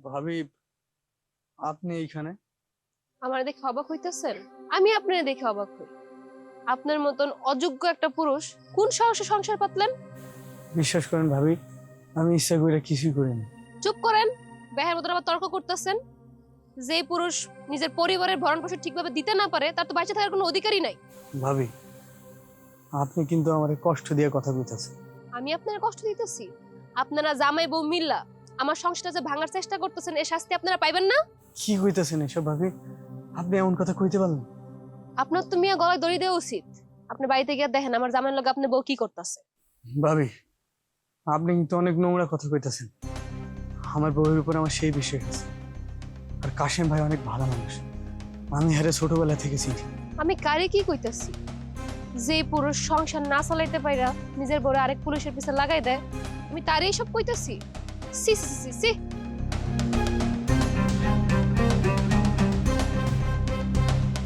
ভাবি, আপনি এইখানে? আমার দেখে অবাক হইতেছেন? আমি আপনার দেখে অবাক হই। আপনার মতন অযোগ্য একটা পুরুষ কোন সাহসে সংসার পাতলেন? বিশ্বাস করেন ভাবি, আমি ইচ্ছা করে কিছুই করিনি। চুপ করেন। বেহার মতন আবার তর্ক করতেছেন। যে পুরুষ নিজের পরিবারের ভরণ পোষণ ঠিকভাবে দিতে না পারে তার তো বেঁচে থাকার কোনো অধিকারই নাই। ভাবি, আপনি কিন্তু আমার কষ্ট দিয়ে কথা কইতাছেন। আমি আপনার কষ্ট দিতেছি? আপনারা জামাই বউ মিল্লা আমার সংসারটা যে ভাঙার চেষ্টা করতেছেন, এর শাস্তি আপনারা পাইবেন না? কি কইতাছেন এসব ভাবি? আপনি এমন কথা কইতে পারলেন? আপনার তো মিয়া গলায় দড়ি দেওয়া উচিত। আপনি বাড়িতে গিয়ে দেখেন আমার জামাইয়ের লগে আপনি বউ কি করতেছে। ভাবি, আপনি কিন্তু অনেক নোংরা কথা কইতাছেন। আমার বউয়ের উপর আমার সেই বিশ্বাস আছে। আর কাশেম ভাই অনেক ভালো মানুষ, আমি হারে ছোটবেলা থেকে চিনি। আমি কারে কি কইতাছি? যে পুরুষ সংসার না চালাইতে পাইরা নিজের বউরে আরেক পুরুষের পিছে লাগাই দেয়, আমি তারই সব কইতাছি? সি সি সি সি।